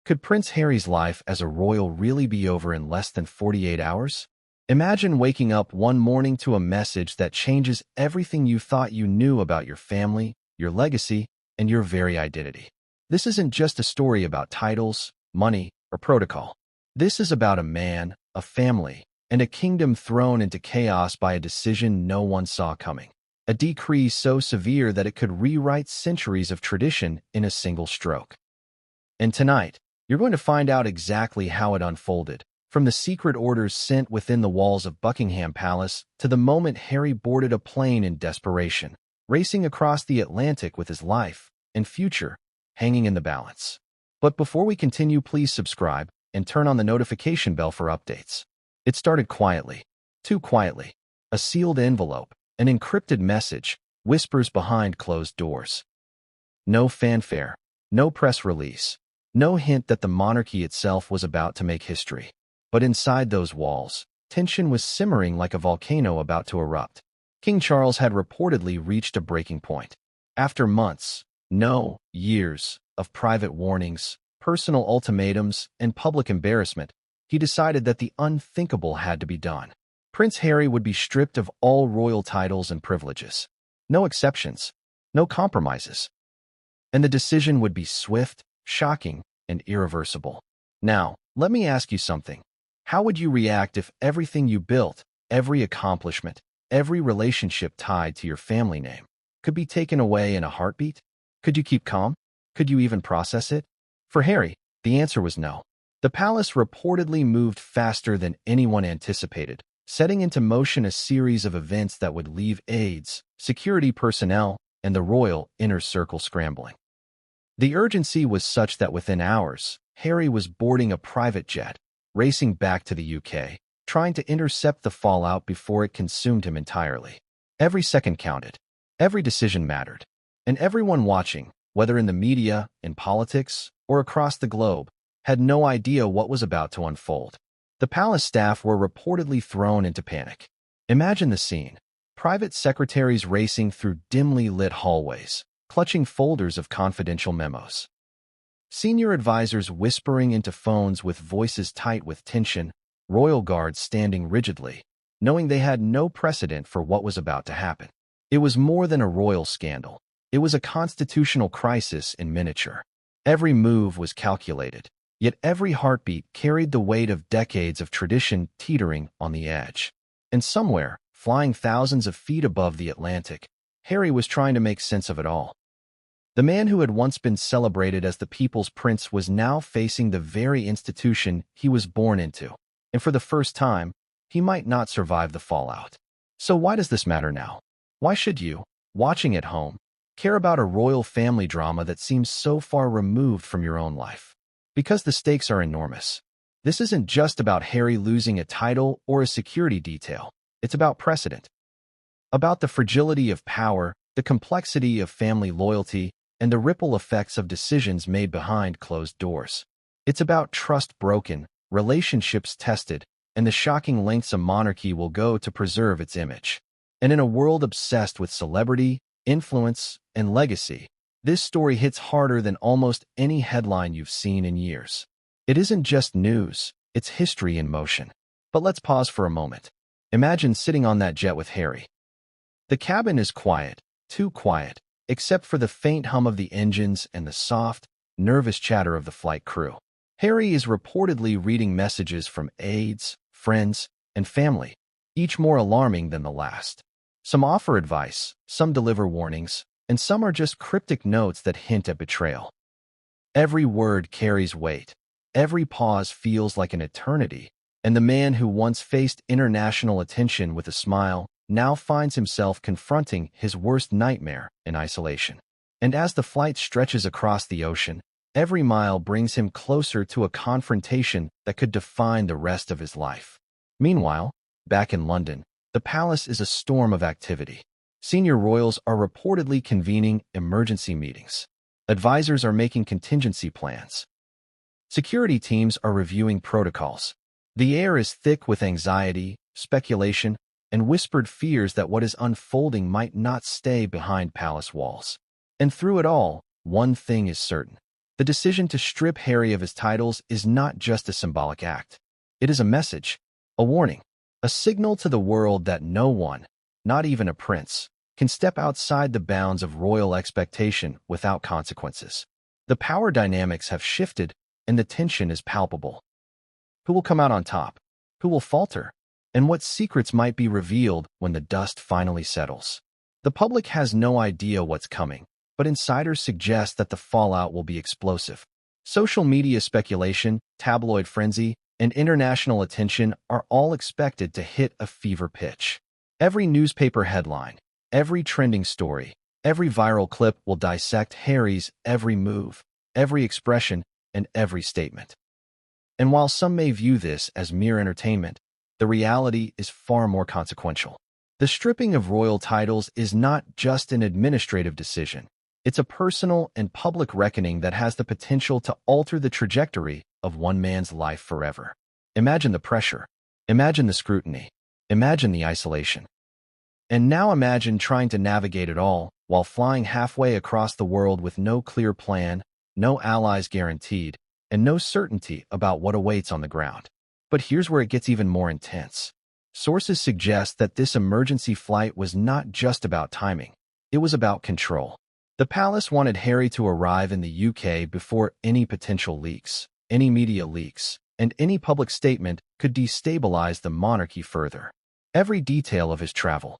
Could Prince Harry's life as a royal really be over in less than 48 hours? Imagine waking up one morning to a message that changes everything you thought you knew about your family, your legacy, and your very identity. This isn't just a story about titles, money, or protocol. This is about a man, a family, and a kingdom thrown into chaos by a decision no one saw coming. A decree so severe that it could rewrite centuries of tradition in a single stroke. And tonight, you're going to find out exactly how it unfolded, from the secret orders sent within the walls of Buckingham Palace to the moment Harry boarded a plane in desperation, racing across the Atlantic with his life and future hanging in the balance. But before we continue, please subscribe and turn on the notification bell for updates. It started quietly, too quietly. A sealed envelope, an encrypted message, whispers behind closed doors. No fanfare, no press release, no hint that the monarchy itself was about to make history. But inside those walls, tension was simmering like a volcano about to erupt. King Charles had reportedly reached a breaking point. After months, no, years, of private warnings, personal ultimatums, and public embarrassment, he decided that the unthinkable had to be done. Prince Harry would be stripped of all royal titles and privileges. No exceptions, no compromises. And the decision would be swift, shocking, and irreversible. Now, let me ask you something. How would you react if everything you built, every accomplishment, every relationship tied to your family name, could be taken away in a heartbeat? Could you keep calm? Could you even process it? For Harry, the answer was no. The palace reportedly moved faster than anyone anticipated, setting into motion a series of events that would leave aides, security personnel, and the royal inner circle scrambling. The urgency was such that within hours, Harry was boarding a private jet, racing back to the UK, trying to intercept the fallout before it consumed him entirely. Every second counted. Every decision mattered. And everyone watching, whether in the media, in politics, or across the globe, had no idea what was about to unfold. The palace staff were reportedly thrown into panic. Imagine the scene. Private secretaries racing through dimly lit hallways, clutching folders of confidential memos. Senior advisors whispering into phones with voices tight with tension, royal guards standing rigidly, knowing they had no precedent for what was about to happen. It was more than a royal scandal. It was a constitutional crisis in miniature. Every move was calculated, yet every heartbeat carried the weight of decades of tradition teetering on the edge. And somewhere, flying thousands of feet above the Atlantic, Harry was trying to make sense of it all. The man who had once been celebrated as the people's prince was now facing the very institution he was born into, and for the first time, he might not survive the fallout. So why does this matter now? Why should you, watching at home, care about a royal family drama that seems so far removed from your own life? Because the stakes are enormous. This isn't just about Harry losing a title or a security detail. It's about precedent. About the fragility of power, the complexity of family loyalty, and the ripple effects of decisions made behind closed doors. It's about trust broken, relationships tested, and the shocking lengths a monarchy will go to preserve its image. And in a world obsessed with celebrity, influence, and legacy, this story hits harder than almost any headline you've seen in years. It isn't just news, it's history in motion. But let's pause for a moment. Imagine sitting on that jet with Harry. The cabin is quiet, too quiet, except for the faint hum of the engines and the soft, nervous chatter of the flight crew. Harry is reportedly reading messages from aides, friends, and family, each more alarming than the last. Some offer advice, some deliver warnings, and some are just cryptic notes that hint at betrayal. Every word carries weight. Every pause feels like an eternity, and the man who once faced international attention with a smile now finds himself confronting his worst nightmare in isolation. And as the flight stretches across the ocean, every mile brings him closer to a confrontation that could define the rest of his life. Meanwhile, back in London, the palace is a storm of activity. Senior royals are reportedly convening emergency meetings. Advisors are making contingency plans. Security teams are reviewing protocols. The air is thick with anxiety, speculation, and whispered fears that what is unfolding might not stay behind palace walls. And through it all, one thing is certain. The decision to strip Harry of his titles is not just a symbolic act. It is a message, a warning, a signal to the world that no one, not even a prince, can step outside the bounds of royal expectation without consequences. The power dynamics have shifted, and the tension is palpable. Who will come out on top? Who will falter? And what secrets might be revealed when the dust finally settles? The public has no idea what's coming, but insiders suggest that the fallout will be explosive. Social media speculation, tabloid frenzy, and international attention are all expected to hit a fever pitch. Every newspaper headline, every trending story, every viral clip will dissect Harry's every move, every expression, and every statement. And while some may view this as mere entertainment, the reality is far more consequential. The stripping of royal titles is not just an administrative decision. It's a personal and public reckoning that has the potential to alter the trajectory of one man's life forever. Imagine the pressure. Imagine the scrutiny. Imagine the isolation. And now imagine trying to navigate it all while flying halfway across the world with no clear plan, no allies guaranteed, and no certainty about what awaits on the ground. But here's where it gets even more intense. Sources suggest that this emergency flight was not just about timing. It was about control. The palace wanted Harry to arrive in the UK before any potential leaks, any media leaks, and any public statement could destabilize the monarchy further. Every detail of his travel,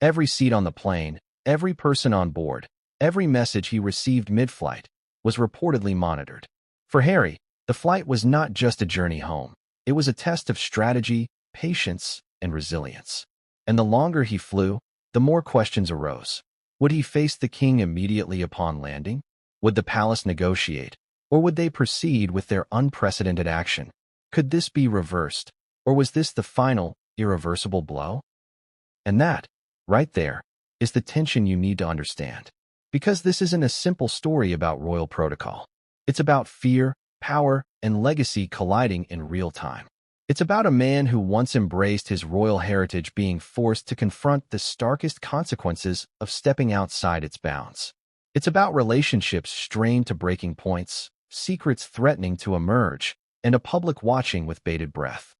every seat on the plane, every person on board, every message he received mid-flight was reportedly monitored. For Harry, the flight was not just a journey home. It was a test of strategy, patience, and resilience. And the longer he flew, the more questions arose. Would he face the king immediately upon landing? Would the palace negotiate? Or would they proceed with their unprecedented action? Could this be reversed? Or was this the final, irreversible blow? And that, right there, is the tension you need to understand. Because this isn't a simple story about royal protocol. It's about fear, power, and legacy colliding in real time. It's about a man who once embraced his royal heritage being forced to confront the starkest consequences of stepping outside its bounds. It's about relationships strained to breaking points, secrets threatening to emerge, and a public watching with bated breath.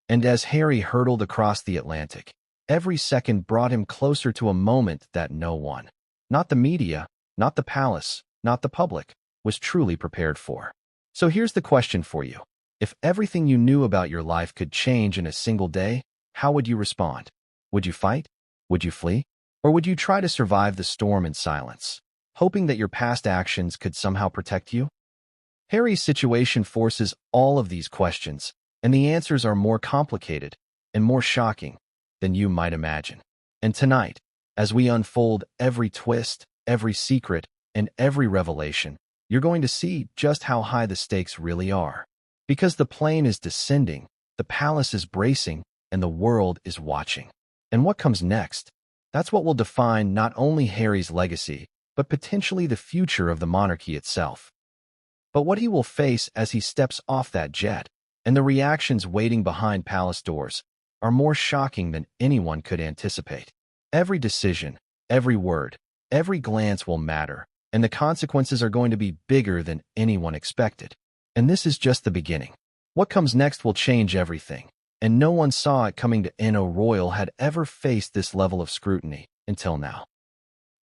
And as Harry hurtled across the Atlantic, every second brought him closer to a moment that no one, not the media, not the palace, not the public, was truly prepared for. So here's the question for you. If everything you knew about your life could change in a single day, how would you respond? Would you fight? Would you flee? Or would you try to survive the storm in silence, hoping that your past actions could somehow protect you? Harry's situation forces all of these questions, and the answers are more complicated and more shocking than you might imagine. And tonight, as we unfold every twist, every secret, and every revelation, you're going to see just how high the stakes really are. Because the plane is descending, the palace is bracing, and the world is watching. And what comes next? That's what will define not only Harry's legacy, but potentially the future of the monarchy itself. But what he will face as he steps off that jet, and the reactions waiting behind palace doors, are more shocking than anyone could anticipate. Every decision, every word, every glance will matter, and the consequences are going to be bigger than anyone expected. And this is just the beginning. What comes next will change everything, and no one saw it coming to N.O. Royal had ever faced this level of scrutiny until now.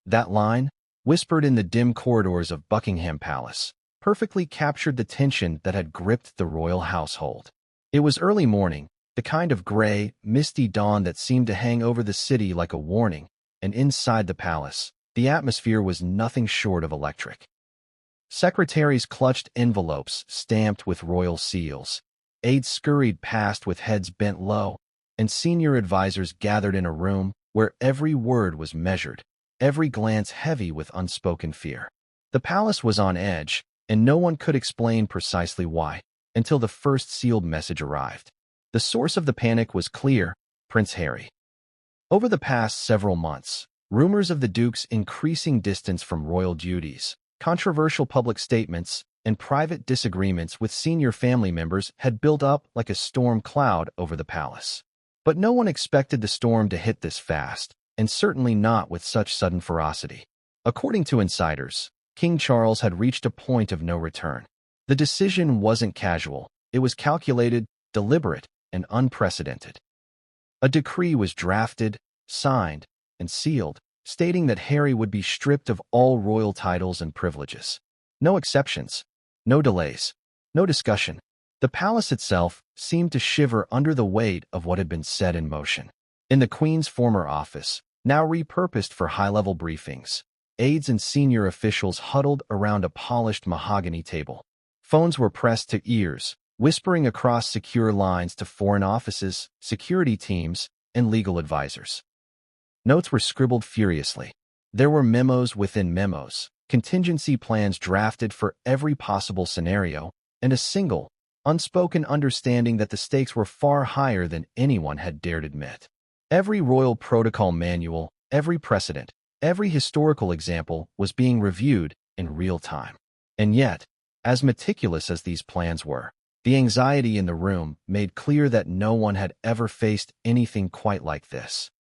That line, whispered in the dim corridors of Buckingham Palace, perfectly captured the tension that had gripped the royal household. It was early morning, the kind of gray, misty dawn that seemed to hang over the city like a warning, and inside the palace, the atmosphere was nothing short of electric. Secretaries clutched envelopes stamped with royal seals. Aides scurried past with heads bent low, and senior advisors gathered in a room where every word was measured, every glance heavy with unspoken fear. The palace was on edge, and no one could explain precisely why, until the first sealed message arrived. The source of the panic was clear: Prince Harry. Over the past several months, rumors of the Duke's increasing distance from royal duties, controversial public statements, and private disagreements with senior family members had built up like a storm cloud over the palace. But no one expected the storm to hit this fast, and certainly not with such sudden ferocity. According to insiders, King Charles had reached a point of no return. The decision wasn't casual. It was calculated, deliberate, and unprecedented. A decree was drafted, signed, and sealed, stating that Harry would be stripped of all royal titles and privileges. No exceptions, no delays, no discussion. The palace itself seemed to shiver under the weight of what had been set in motion. In the Queen's former office, now repurposed for high-level briefings, aides and senior officials huddled around a polished mahogany table. Phones were pressed to ears, whispering across secure lines to foreign offices, security teams, and legal advisors. Notes were scribbled furiously. There were memos within memos, contingency plans drafted for every possible scenario, and a single, unspoken understanding that the stakes were far higher than anyone had dared admit. Every royal protocol manual, every precedent, every historical example was being reviewed in real time. And yet, as meticulous as these plans were, the anxiety in the room made clear that no one had ever faced anything quite like this.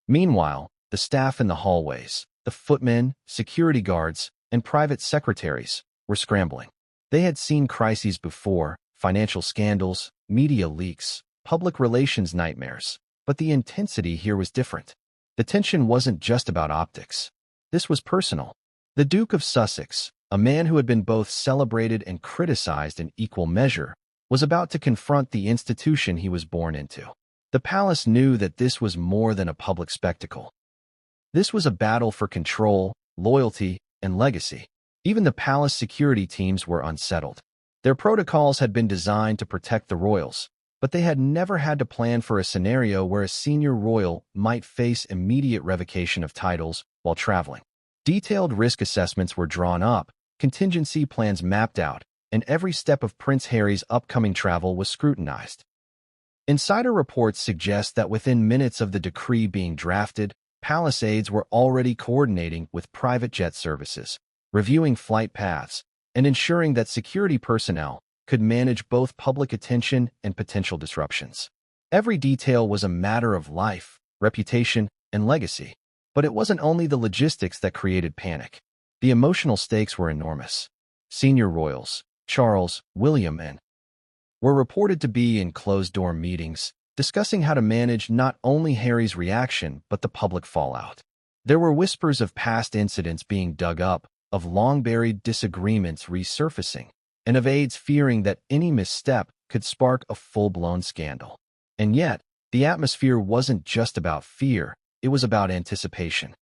Meanwhile, the staff in the hallways, the footmen, security guards, and private secretaries were scrambling. They had seen crises before, financial scandals, media leaks, public relations nightmares, but the intensity here was different. The tension wasn't just about optics. This was personal. The Duke of Sussex, a man who had been both celebrated and criticized in equal measure, was about to confront the institution he was born into. The palace knew that this was more than a public spectacle. This was a battle for control, loyalty, and legacy. Even the palace security teams were unsettled. Their protocols had been designed to protect the royals, but they had never had to plan for a scenario where a senior royal might face immediate revocation of titles while traveling. Detailed risk assessments were drawn up, contingency plans mapped out, and every step of Prince Harry's upcoming travel was scrutinized. Insider reports suggest that within minutes of the decree being drafted, palace aides were already coordinating with private jet services, reviewing flight paths, and ensuring that security personnel could manage both public attention and potential disruptions. Every detail was a matter of life, reputation, and legacy. But it wasn't only the logistics that created panic. The emotional stakes were enormous. Senior royals, Charles, William, and were reported to be in closed-door meetings, discussing how to manage not only Harry's reaction but the public fallout. There were whispers of past incidents being dug up, of long-buried disagreements resurfacing, and of aides fearing that any misstep could spark a full-blown scandal. And yet, the atmosphere wasn't just about fear, it was about anticipation.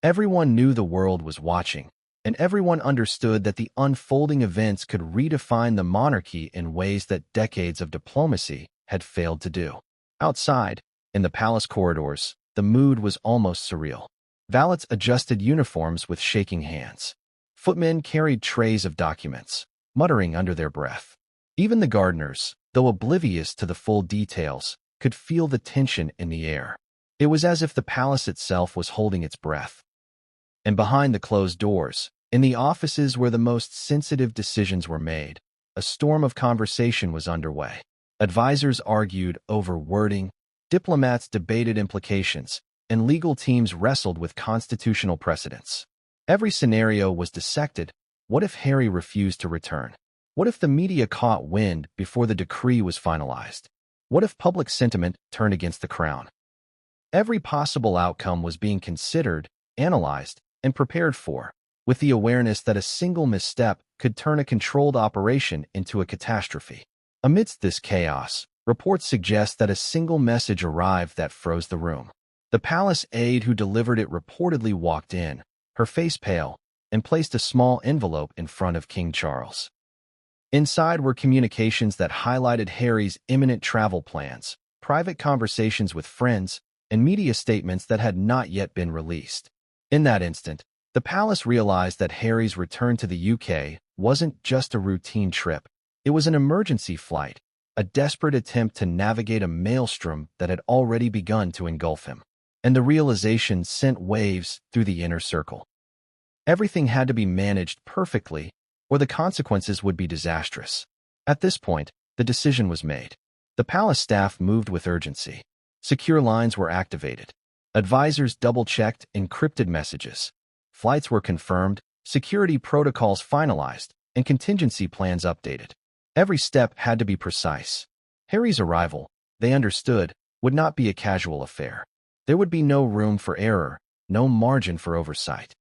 Everyone knew the world was watching, and everyone understood that the unfolding events could redefine the monarchy in ways that decades of diplomacy had failed to do. Outside, in the palace corridors, the mood was almost surreal. Valets adjusted uniforms with shaking hands. Footmen carried trays of documents, muttering under their breath. Even the gardeners, though oblivious to the full details, could feel the tension in the air. It was as if the palace itself was holding its breath. And behind the closed doors, in the offices where the most sensitive decisions were made, a storm of conversation was underway. Advisors argued over wording, diplomats debated implications, and legal teams wrestled with constitutional precedents. Every scenario was dissected. What if Harry refused to return? What if the media caught wind before the decree was finalized? What if public sentiment turned against the crown? Every possible outcome was being considered, analyzed, and prepared for, with the awareness that a single misstep could turn a controlled operation into a catastrophe. Amidst this chaos, reports suggest that a single message arrived that froze the room. The palace aide who delivered it reportedly walked in, her face pale, and placed a small envelope in front of King Charles. Inside were communications that highlighted Harry's imminent travel plans, private conversations with friends, and media statements that had not yet been released. In that instant, the palace realized that Harry's return to the UK wasn't just a routine trip. It was an emergency flight, a desperate attempt to navigate a maelstrom that had already begun to engulf him. And the realization sent waves through the inner circle. Everything had to be managed perfectly, or the consequences would be disastrous. At this point, the decision was made. The palace staff moved with urgency. Secure lines were activated. Advisors double-checked encrypted messages. Flights were confirmed, security protocols finalized, and contingency plans updated. Every step had to be precise. Harry's arrival, they understood, would not be a casual affair. There would be no room for error, no margin for oversight.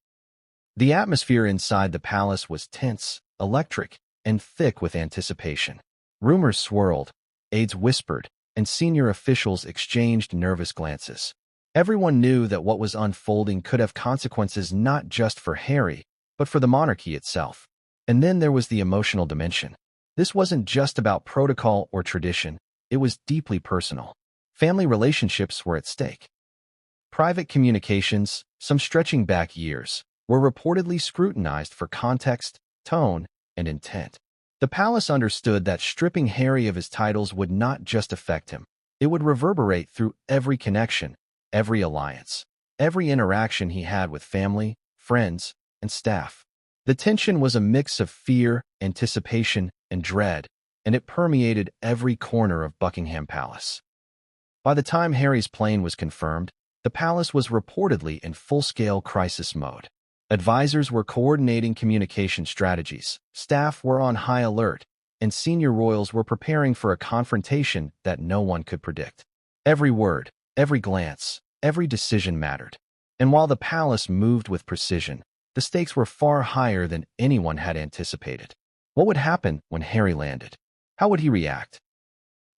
The atmosphere inside the palace was tense, electric, and thick with anticipation. Rumors swirled, aides whispered, and senior officials exchanged nervous glances. Everyone knew that what was unfolding could have consequences not just for Harry, but for the monarchy itself. And then there was the emotional dimension. This wasn't just about protocol or tradition, it was deeply personal. Family relationships were at stake. Private communications, some stretching back years, were reportedly scrutinized for context, tone, and intent. The palace understood that stripping Harry of his titles would not just affect him. It would reverberate through every connection, every alliance, every interaction he had with family, friends, and staff. The tension was a mix of fear, anticipation, and dread, and it permeated every corner of Buckingham Palace. By the time Harry's plane was confirmed, the palace was reportedly in full-scale crisis mode. Advisors were coordinating communication strategies, staff were on high alert, and senior royals were preparing for a confrontation that no one could predict. Every word, every glance, every decision mattered. And while the palace moved with precision, the stakes were far higher than anyone had anticipated. What would happen when Harry landed? How would he react?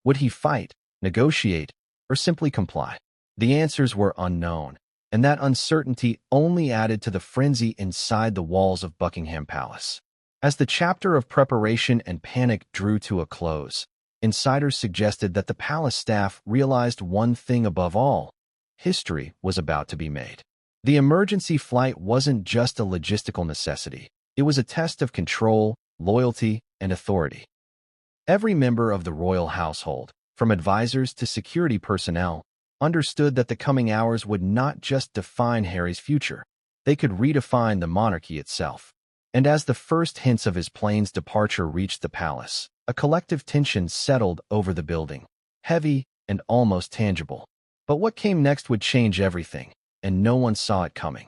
Would he fight, negotiate, or simply comply? The answers were unknown, and that uncertainty only added to the frenzy inside the walls of Buckingham Palace. As the chapter of preparation and panic drew to a close, insiders suggested that the palace staff realized one thing above all: history was about to be made. The emergency flight wasn't just a logistical necessity, it was a test of control, loyalty, and authority. Every member of the royal household, from advisors to security personnel, understood that the coming hours would not just define Harry's future, they could redefine the monarchy itself. And as the first hints of his plane's departure reached the palace, a collective tension settled over the building, heavy and almost tangible. But what came next would change everything, and no one saw it coming.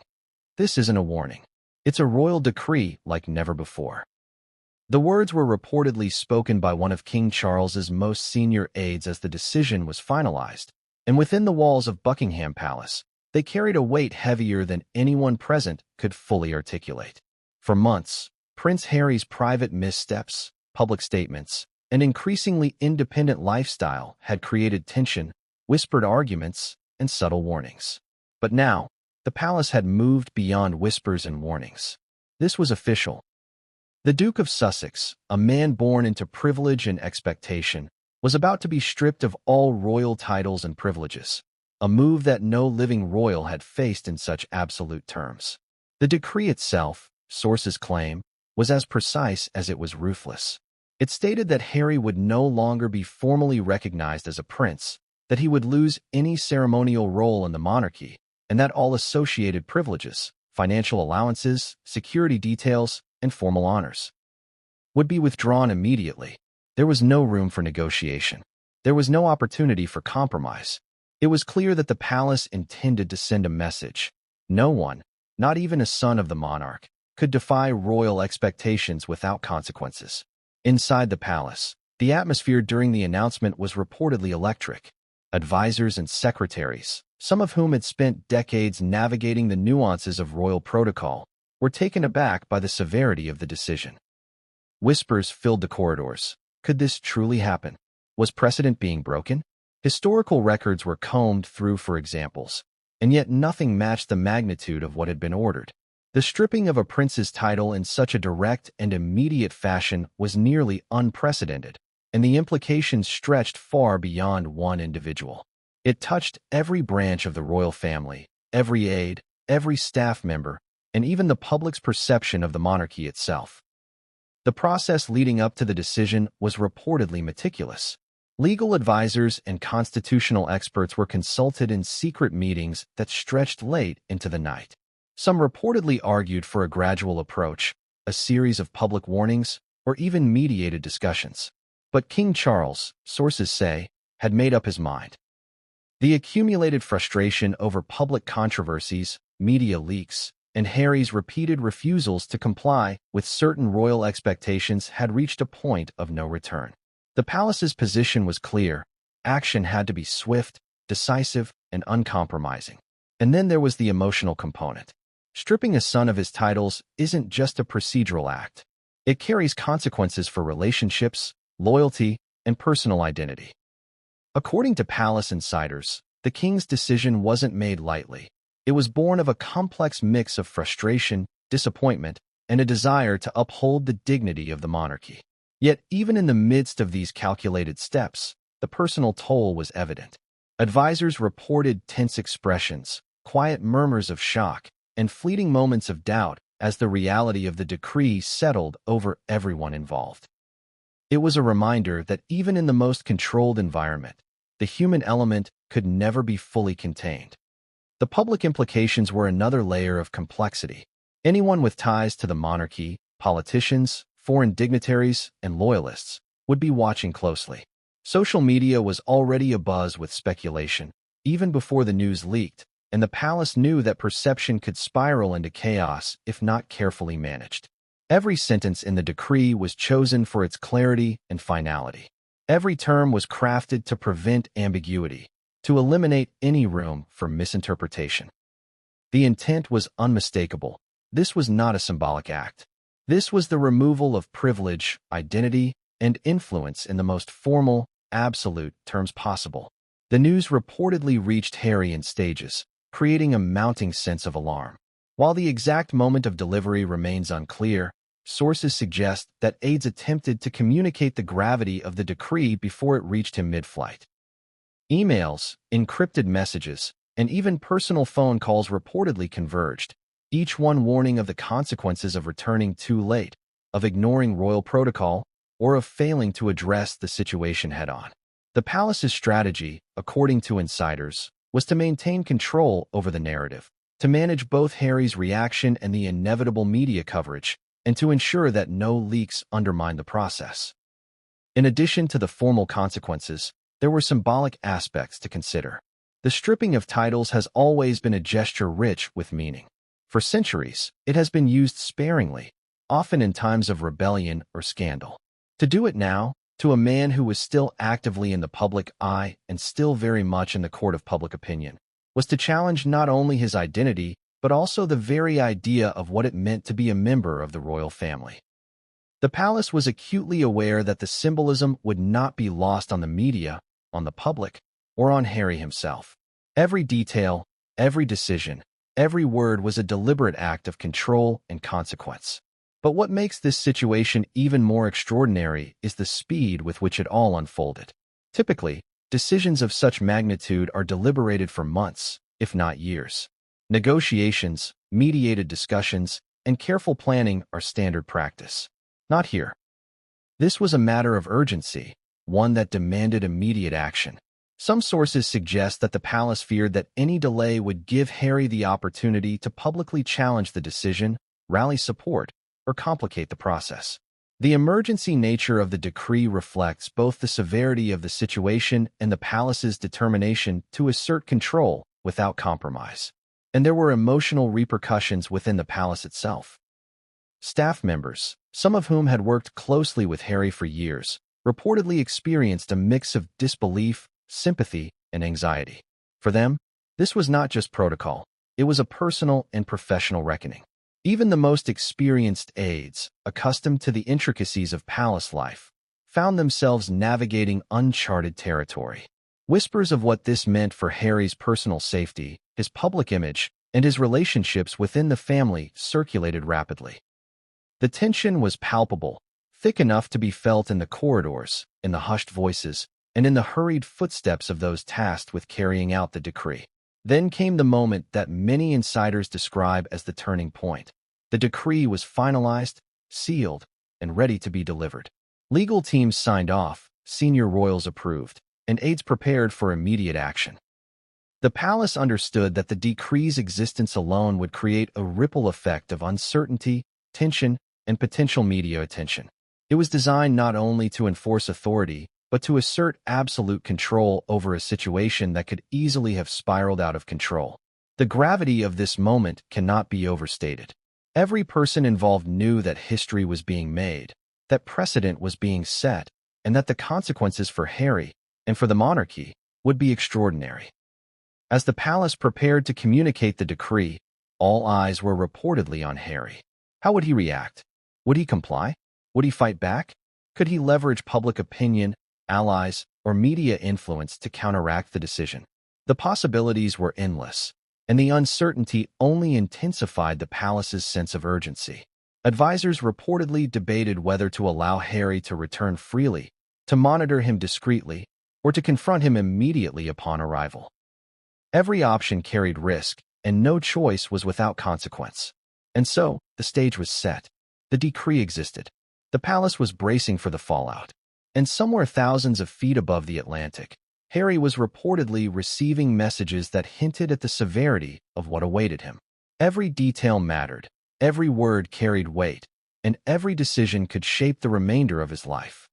This isn't a warning. It's a royal decree like never before. The words were reportedly spoken by one of King Charles's most senior aides as the decision was finalized, and within the walls of Buckingham Palace, they carried a weight heavier than anyone present could fully articulate. For months, Prince Harry's private missteps, public statements, and increasingly independent lifestyle had created tension, whispered arguments, and subtle warnings. But now, the palace had moved beyond whispers and warnings. This was official. The Duke of Sussex, a man born into privilege and expectation, was about to be stripped of all royal titles and privileges, a move that no living royal had faced in such absolute terms. The decree itself, sources claim, was as precise as it was ruthless. It stated that Harry would no longer be formally recognized as a prince, that he would lose any ceremonial role in the monarchy, and that all associated privileges, financial allowances, security details, and formal honors would be withdrawn immediately. There was no room for negotiation. There was no opportunity for compromise. It was clear that the palace intended to send a message. No one, not even a son of the monarch, could defy royal expectations without consequences. Inside the palace, the atmosphere during the announcement was reportedly electric. Advisors and secretaries, some of whom had spent decades navigating the nuances of royal protocol, were taken aback by the severity of the decision. Whispers filled the corridors. Could this truly happen? Was precedent being broken? Historical records were combed through for examples, and yet nothing matched the magnitude of what had been ordered. The stripping of a prince's title in such a direct and immediate fashion was nearly unprecedented, and the implications stretched far beyond one individual. It touched every branch of the royal family, every aide, every staff member, and even the public's perception of the monarchy itself. The process leading up to the decision was reportedly meticulous. Legal advisors and constitutional experts were consulted in secret meetings that stretched late into the night. Some reportedly argued for a gradual approach, a series of public warnings, or even mediated discussions. But King Charles, sources say, had made up his mind. The accumulated frustration over public controversies, media leaks, and Harry's repeated refusals to comply with certain royal expectations had reached a point of no return. The palace's position was clear. Action had to be swift, decisive, and uncompromising. And then there was the emotional component. Stripping a son of his titles isn't just a procedural act. It carries consequences for relationships, loyalty, and personal identity. According to palace insiders, the king's decision wasn't made lightly. It was born of a complex mix of frustration, disappointment, and a desire to uphold the dignity of the monarchy. Yet, even in the midst of these calculated steps, the personal toll was evident. Advisors reported tense expressions, quiet murmurs of shock, and fleeting moments of doubt as the reality of the decree settled over everyone involved. It was a reminder that even in the most controlled environment, the human element could never be fully contained. The public implications were another layer of complexity. Anyone with ties to the monarchy, politicians, foreign dignitaries, and loyalists, would be watching closely. Social media was already abuzz with speculation, even before the news leaked, and the palace knew that perception could spiral into chaos if not carefully managed. Every sentence in the decree was chosen for its clarity and finality. Every term was crafted to prevent ambiguity, to eliminate any room for misinterpretation. The intent was unmistakable. This was not a symbolic act. This was the removal of privilege, identity, and influence in the most formal, absolute terms possible. The news reportedly reached Harry in stages, creating a mounting sense of alarm. While the exact moment of delivery remains unclear, sources suggest that aides attempted to communicate the gravity of the decree before it reached him mid-flight. Emails, encrypted messages, and even personal phone calls reportedly converged, each one warning of the consequences of returning too late, of ignoring royal protocol, or of failing to address the situation head-on. The palace's strategy, according to insiders, was to maintain control over the narrative, to manage both Harry's reaction and the inevitable media coverage, and to ensure that no leaks undermined the process. In addition to the formal consequences, there were symbolic aspects to consider. The stripping of titles has always been a gesture rich with meaning. For centuries, it has been used sparingly, often in times of rebellion or scandal. To do it now, to a man who was still actively in the public eye and still very much in the court of public opinion, was to challenge not only his identity, but also the very idea of what it meant to be a member of the royal family. The palace was acutely aware that the symbolism would not be lost on the media, on the public, or on Harry himself. Every detail, every decision, every word was a deliberate act of control and consequence. But what makes this situation even more extraordinary is the speed with which it all unfolded. Typically, decisions of such magnitude are deliberated for months, if not years. Negotiations, mediated discussions, and careful planning are standard practice. Not here. This was a matter of urgency, one that demanded immediate action. Some sources suggest that the palace feared that any delay would give Harry the opportunity to publicly challenge the decision, rally support, or complicate the process. The emergency nature of the decree reflects both the severity of the situation and the palace's determination to assert control without compromise. And there were emotional repercussions within the palace itself. Staff members, some of whom had worked closely with Harry for years, reportedly experienced a mix of disbelief, sympathy, and anxiety. For them, this was not just protocol. It was a personal and professional reckoning. Even the most experienced aides, accustomed to the intricacies of palace life, found themselves navigating uncharted territory. Whispers of what this meant for Harry's personal safety, his public image, and his relationships within the family circulated rapidly. The tension was palpable, thick enough to be felt in the corridors, in the hushed voices, and in the hurried footsteps of those tasked with carrying out the decree. Then came the moment that many insiders describe as the turning point. The decree was finalized, sealed, and ready to be delivered. Legal teams signed off, senior royals approved, and aides prepared for immediate action. The palace understood that the decree's existence alone would create a ripple effect of uncertainty, tension, and potential media attention. It was designed not only to enforce authority, but to assert absolute control over a situation that could easily have spiraled out of control. The gravity of this moment cannot be overstated. Every person involved knew that history was being made, that precedent was being set, and that the consequences for Harry, and for the monarchy, would be extraordinary. As the palace prepared to communicate the decree, all eyes were reportedly on Harry. How would he react? Would he comply? Would he fight back? Could he leverage public opinion, allies, or media influence to counteract the decision? The possibilities were endless, and the uncertainty only intensified the palace's sense of urgency. Advisors reportedly debated whether to allow Harry to return freely, to monitor him discreetly, or to confront him immediately upon arrival. Every option carried risk, and no choice was without consequence. And so, the stage was set. The decree existed. The palace was bracing for the fallout. And somewhere thousands of feet above the Atlantic, Harry was reportedly receiving messages that hinted at the severity of what awaited him. Every detail mattered, every word carried weight, and every decision could shape the remainder of his life.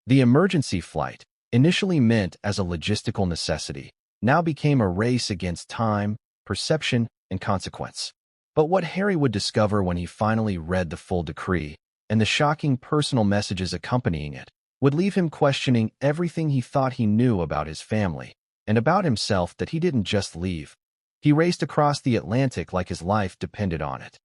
The emergency flight, initially meant as a logistical necessity, now became a race against time, perception, and consequence. But what Harry would discover when he finally read the full decree, and the shocking personal messages accompanying it, would leave him questioning everything he thought he knew about his family, and about himself that he didn't just leave. He raced across the Atlantic like his life depended on it.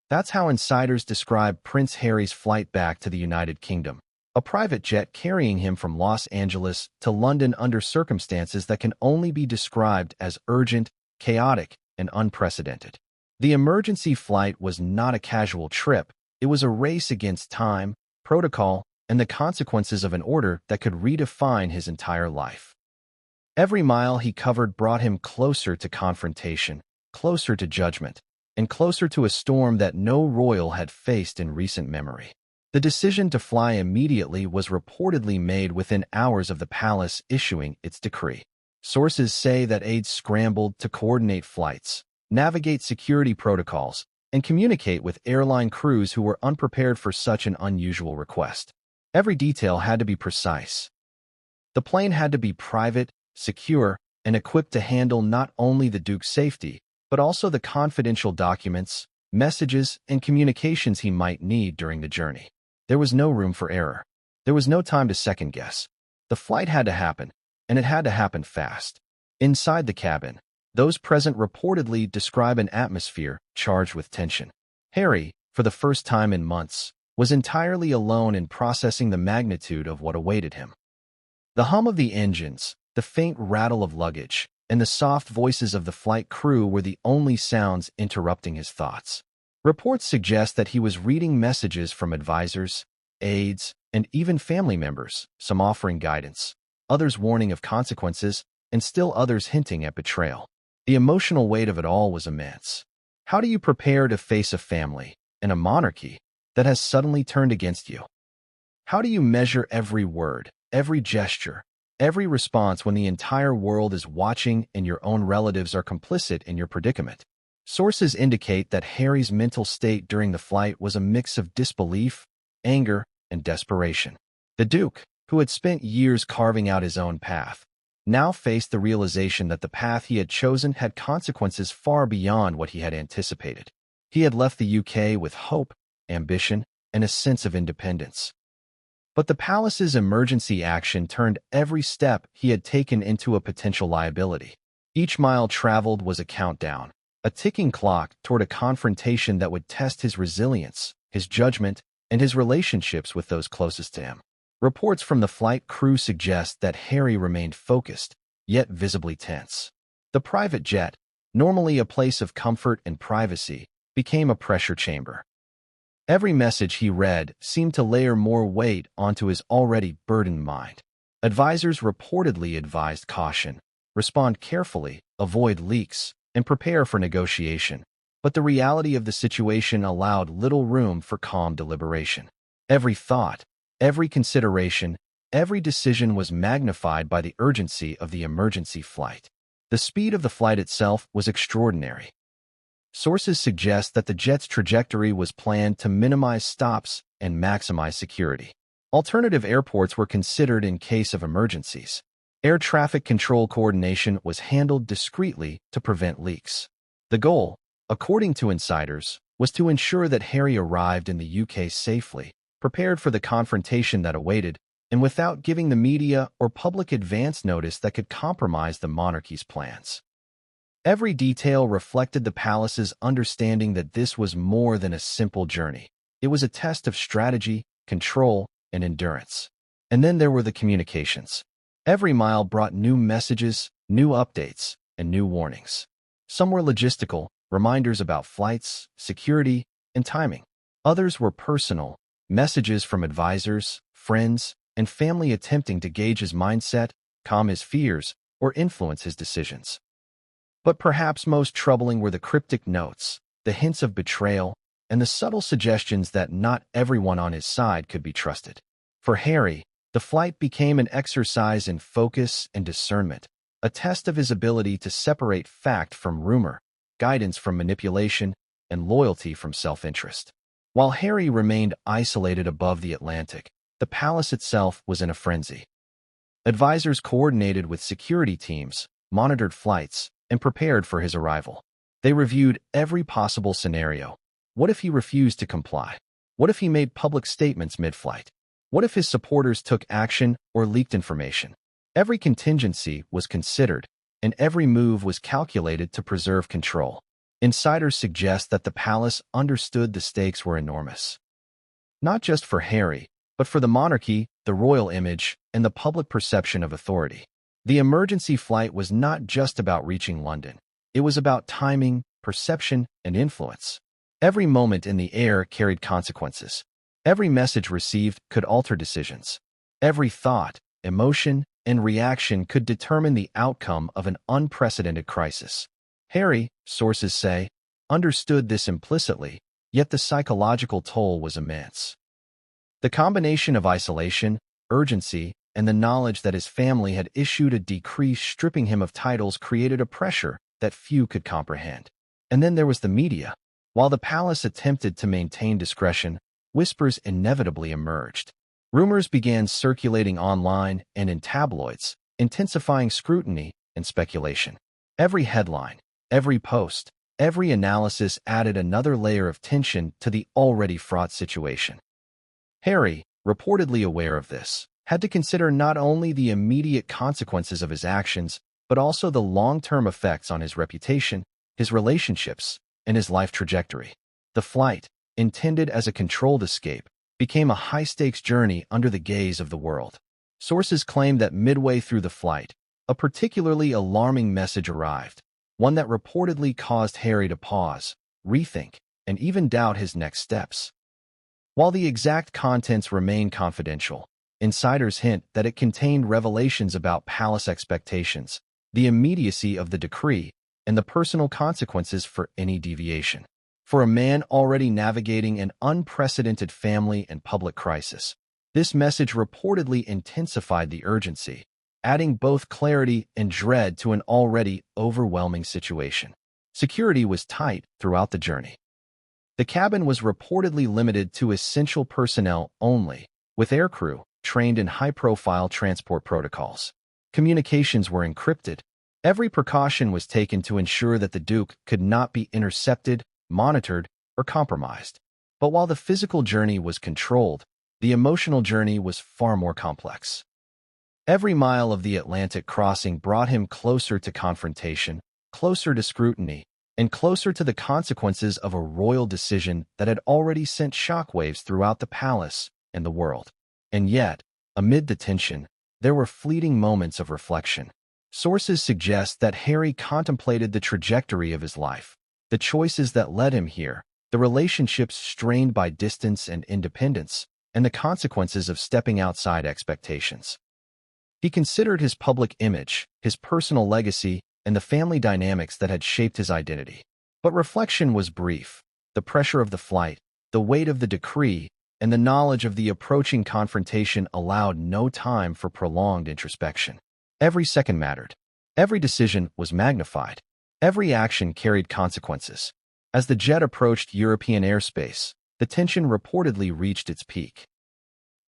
That's how insiders describe Prince Harry's flight back to the United Kingdom, a private jet carrying him from Los Angeles to London under circumstances that can only be described as urgent, chaotic, and unprecedented. The emergency flight was not a casual trip. It was a race against time, protocol, and the consequences of an order that could redefine his entire life. Every mile he covered brought him closer to confrontation, closer to judgment, and closer to a storm that no royal had faced in recent memory. The decision to fly immediately was reportedly made within hours of the palace issuing its decree. Sources say that aides scrambled to coordinate flights, navigate security protocols, and communicate with airline crews who were unprepared for such an unusual request. Every detail had to be precise. The plane had to be private, secure, and equipped to handle not only the Duke's safety, but also the confidential documents, messages, and communications he might need during the journey. There was no room for error. There was no time to second-guess. The flight had to happen, and it had to happen fast. Inside the cabin, those present reportedly describe an atmosphere charged with tension. Harry, for the first time in months, was entirely alone in processing the magnitude of what awaited him. The hum of the engines, the faint rattle of luggage, and the soft voices of the flight crew were the only sounds interrupting his thoughts. Reports suggest that he was reading messages from advisors, aides, and even family members, some offering guidance, others warning of consequences, and still others hinting at betrayal. The emotional weight of it all was immense. How do you prepare to face a family and a monarchy that has suddenly turned against you? How do you measure every word, every gesture, every response when the entire world is watching and your own relatives are complicit in your predicament? Sources indicate that Harry's mental state during the flight was a mix of disbelief, anger, and desperation. The Duke, who had spent years carving out his own path, now faced the realization that the path he had chosen had consequences far beyond what he had anticipated. He had left the UK with hope, ambition, and a sense of independence. But the palace's emergency action turned every step he had taken into a potential liability. Each mile traveled was a countdown, a ticking clock toward a confrontation that would test his resilience, his judgment, and his relationships with those closest to him. Reports from the flight crew suggest that Harry remained focused, yet visibly tense. The private jet, normally a place of comfort and privacy, became a pressure chamber. Every message he read seemed to layer more weight onto his already burdened mind. Advisors reportedly advised caution, respond carefully, avoid leaks, and prepare for negotiation. But the reality of the situation allowed little room for calm deliberation. Every thought, every consideration, every decision was magnified by the urgency of the emergency flight. The speed of the flight itself was extraordinary. Sources suggest that the jet's trajectory was planned to minimize stops and maximize security. Alternative airports were considered in case of emergencies. Air traffic control coordination was handled discreetly to prevent leaks. The goal, according to insiders, was to ensure that Harry arrived in the UK safely, prepared for the confrontation that awaited, and without giving the media or public advance notice that could compromise the monarchy's plans. Every detail reflected the palace's understanding that this was more than a simple journey. It was a test of strategy, control, and endurance. And then there were the communications. Every mile brought new messages, new updates, and new warnings. Some were logistical, reminders about flights, security, and timing. Others were personal, messages from advisors, friends, and family attempting to gauge his mindset, calm his fears, or influence his decisions. But perhaps most troubling were the cryptic notes, the hints of betrayal, and the subtle suggestions that not everyone on his side could be trusted. For Harry, the flight became an exercise in focus and discernment, a test of his ability to separate fact from rumor, guidance from manipulation, and loyalty from self-interest. While Harry remained isolated above the Atlantic, the palace itself was in a frenzy. Advisors coordinated with security teams, monitored flights, and prepared for his arrival. They reviewed every possible scenario. What if he refused to comply? What if he made public statements mid-flight? What if his supporters took action or leaked information? Every contingency was considered, and every move was calculated to preserve control. Insiders suggest that the palace understood the stakes were enormous. Not just for Harry, but for the monarchy, the royal image, and the public perception of authority. The emergency flight was not just about reaching London. It was about timing, perception, and influence. Every moment in the air carried consequences. Every message received could alter decisions. Every thought, emotion, and reaction could determine the outcome of an unprecedented crisis. Harry, sources say, understood this implicitly, yet the psychological toll was immense. The combination of isolation, urgency, and the knowledge that his family had issued a decree stripping him of titles created a pressure that few could comprehend. And then there was the media. While the palace attempted to maintain discretion, whispers inevitably emerged. Rumors began circulating online and in tabloids, intensifying scrutiny and speculation. Every headline, every post, every analysis added another layer of tension to the already fraught situation. Harry, reportedly aware of this, had to consider not only the immediate consequences of his actions, but also the long-term effects on his reputation, his relationships, and his life trajectory. The flight, intended as a controlled escape, became a high-stakes journey under the gaze of the world. Sources claim that midway through the flight, a particularly alarming message arrived, one that reportedly caused Harry to pause, rethink, and even doubt his next steps. While the exact contents remain confidential, insiders hint that it contained revelations about palace expectations, the immediacy of the decree, and the personal consequences for any deviation. For a man already navigating an unprecedented family and public crisis, this message reportedly intensified the urgency, adding both clarity and dread to an already overwhelming situation. Security was tight throughout the journey. The cabin was reportedly limited to essential personnel only, with aircrew trained in high-profile transport protocols. Communications were encrypted. Every precaution was taken to ensure that the Duke could not be intercepted, monitored, or compromised. But while the physical journey was controlled, the emotional journey was far more complex. Every mile of the Atlantic crossing brought him closer to confrontation, closer to scrutiny, and closer to the consequences of a royal decision that had already sent shockwaves throughout the palace and the world. And yet, amid the tension, there were fleeting moments of reflection. Sources suggest that Harry contemplated the trajectory of his life, the choices that led him here, the relationships strained by distance and independence, and the consequences of stepping outside expectations. He considered his public image, his personal legacy, and the family dynamics that had shaped his identity. But reflection was brief. The pressure of the flight, the weight of the decree, and the knowledge of the approaching confrontation allowed no time for prolonged introspection. Every second mattered. Every decision was magnified. Every action carried consequences. As the jet approached European airspace, the tension reportedly reached its peak.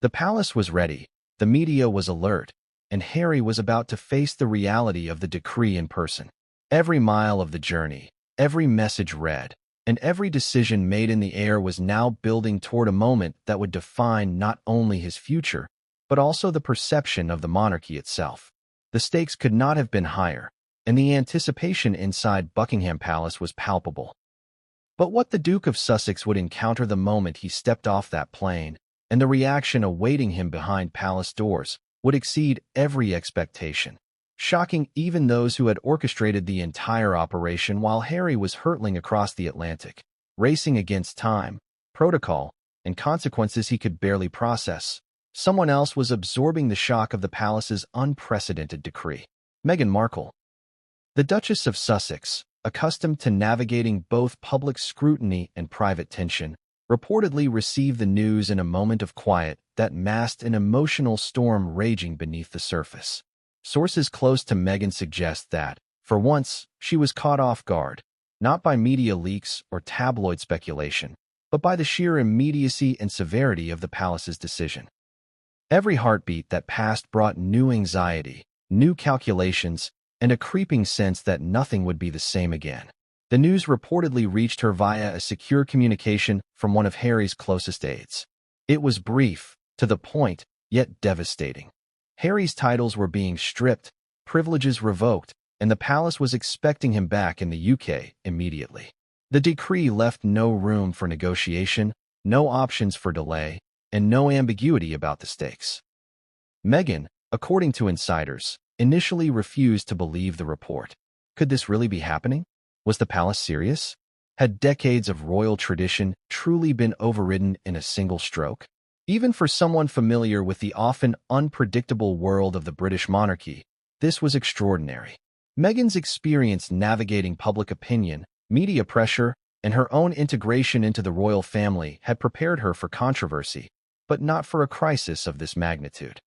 The palace was ready. The media was alert. and Harry was about to face the reality of the decree in person. Every mile of the journey, every message read, and every decision made in the air was now building toward a moment that would define not only his future, but also the perception of the monarchy itself. The stakes could not have been higher, and the anticipation inside Buckingham Palace was palpable. But what the Duke of Sussex would encounter the moment he stepped off that plane, and the reaction awaiting him behind palace doors, would exceed every expectation, shocking even those who had orchestrated the entire operation while Harry was hurtling across the Atlantic, racing against time, protocol, and consequences he could barely process. Someone else was absorbing the shock of the palace's unprecedented decree. Meghan Markle. The Duchess of Sussex, accustomed to navigating both public scrutiny and private tension, reportedly received the news in a moment of quiet that masked an emotional storm raging beneath the surface. Sources close to Meghan suggest that, for once, she was caught off guard, not by media leaks or tabloid speculation, but by the sheer immediacy and severity of the palace's decision. Every heartbeat that passed brought new anxiety, new calculations, and a creeping sense that nothing would be the same again. The news reportedly reached her via a secure communication from one of Harry's closest aides. It was brief, to the point, yet devastating. Harry's titles were being stripped, privileges revoked, and the palace was expecting him back in the UK immediately. The decree left no room for negotiation, no options for delay, and no ambiguity about the stakes. Meghan, according to insiders, initially refused to believe the report. Could this really be happening? Was the palace serious? Had decades of royal tradition truly been overridden in a single stroke? Even for someone familiar with the often unpredictable world of the British monarchy, this was extraordinary. Meghan's experience navigating public opinion, media pressure, and her own integration into the royal family had prepared her for controversy, but not for a crisis of this magnitude.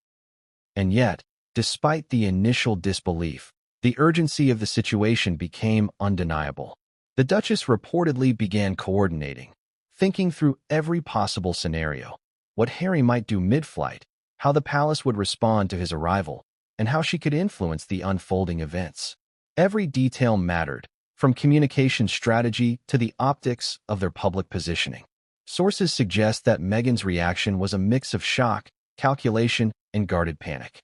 And yet, despite the initial disbelief, the urgency of the situation became undeniable. The Duchess reportedly began coordinating, thinking through every possible scenario, what Harry might do mid-flight, how the palace would respond to his arrival, and how she could influence the unfolding events. Every detail mattered, from communication strategy to the optics of their public positioning. Sources suggest that Meghan's reaction was a mix of shock, calculation, and guarded panic.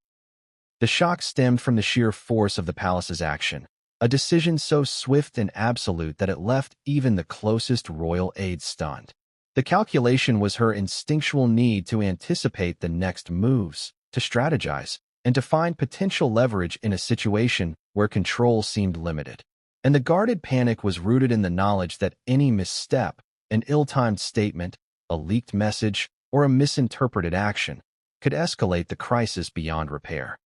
The shock stemmed from the sheer force of the palace's action, a decision so swift and absolute that it left even the closest royal aides stunned. The calculation was her instinctual need to anticipate the next moves, to strategize, and to find potential leverage in a situation where control seemed limited. And the guarded panic was rooted in the knowledge that any misstep, an ill-timed statement, a leaked message, or a misinterpreted action, could escalate the crisis beyond repair.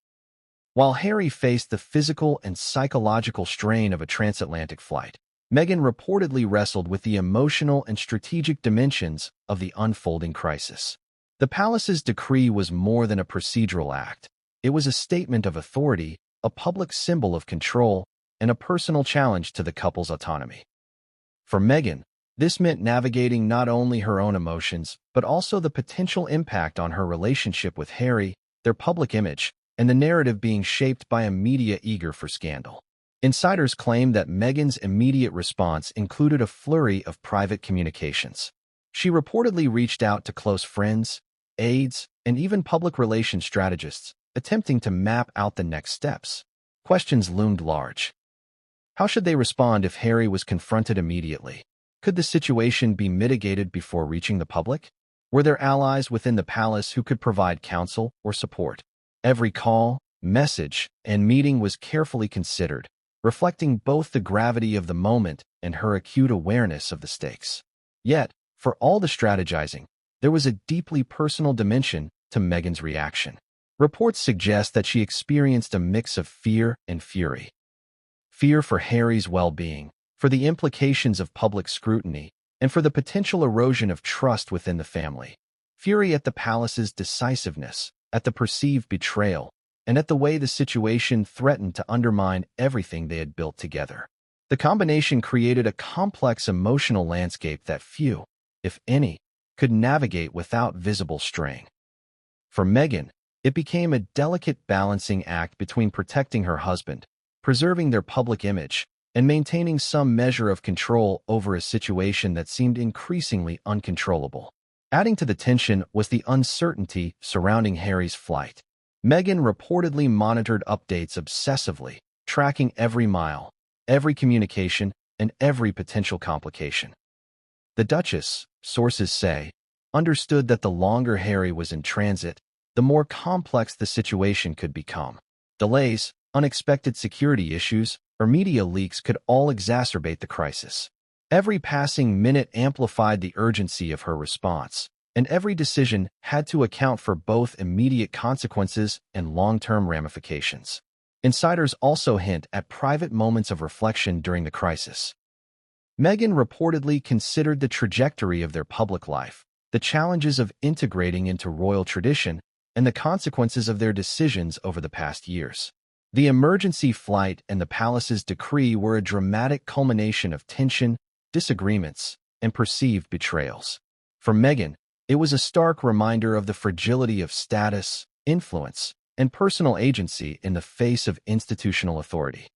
While Harry faced the physical and psychological strain of a transatlantic flight, Meghan reportedly wrestled with the emotional and strategic dimensions of the unfolding crisis. The palace's decree was more than a procedural act. It was a statement of authority, a public symbol of control, and a personal challenge to the couple's autonomy. For Meghan, this meant navigating not only her own emotions, but also the potential impact on her relationship with Harry, their public image, and the narrative being shaped by a media eager for scandal. Insiders claim that Meghan's immediate response included a flurry of private communications. She reportedly reached out to close friends, aides, and even public relations strategists, attempting to map out the next steps. Questions loomed large. How should they respond if Harry was confronted immediately? Could the situation be mitigated before reaching the public? Were there allies within the palace who could provide counsel or support? Every call, message, and meeting was carefully considered, reflecting both the gravity of the moment and her acute awareness of the stakes. Yet, for all the strategizing, there was a deeply personal dimension to Meghan's reaction. Reports suggest that she experienced a mix of fear and fury. Fear for Harry's well-being, for the implications of public scrutiny, and for the potential erosion of trust within the family. Fury at the palace's decisiveness, at the perceived betrayal, and at the way the situation threatened to undermine everything they had built together. The combination created a complex emotional landscape that few, if any, could navigate without visible strain. For Meghan, It became a delicate balancing act between protecting her husband, preserving their public image, and maintaining some measure of control over a situation that seemed increasingly uncontrollable. Adding to the tension was the uncertainty surrounding Harry's flight. Meghan reportedly monitored updates obsessively, tracking every mile, every communication, and every potential complication. The Duchess, sources say, understood that the longer Harry was in transit, the more complex the situation could become. Delays, unexpected security issues, or media leaks could all exacerbate the crisis. Every passing minute amplified the urgency of her response, and every decision had to account for both immediate consequences and long-term ramifications. Insiders also hint at private moments of reflection during the crisis. Meghan reportedly considered the trajectory of their public life, the challenges of integrating into royal tradition, and the consequences of their decisions over the past years. The emergency flight and the palace's decree were a dramatic culmination of tension, disagreements, and perceived betrayals. For Meghan, it was a stark reminder of the fragility of status, influence, and personal agency in the face of institutional authority.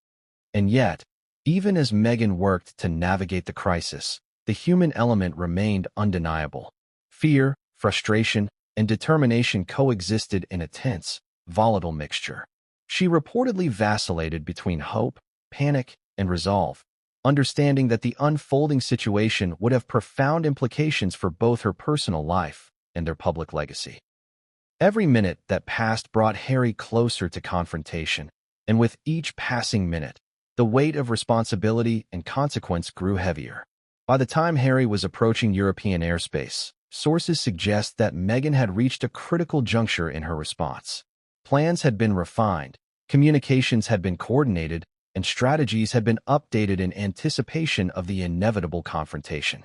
And yet, even as Meghan worked to navigate the crisis, the human element remained undeniable. Fear, frustration, and determination coexisted in a tense, volatile mixture. She reportedly vacillated between hope, panic, and resolve, understanding that the unfolding situation would have profound implications for both her personal life and their public legacy. Every minute that passed brought Harry closer to confrontation, and with each passing minute, the weight of responsibility and consequence grew heavier. By the time Harry was approaching European airspace, sources suggest that Meghan had reached a critical juncture in her response. Plans had been refined, communications had been coordinated, and strategies had been updated in anticipation of the inevitable confrontation.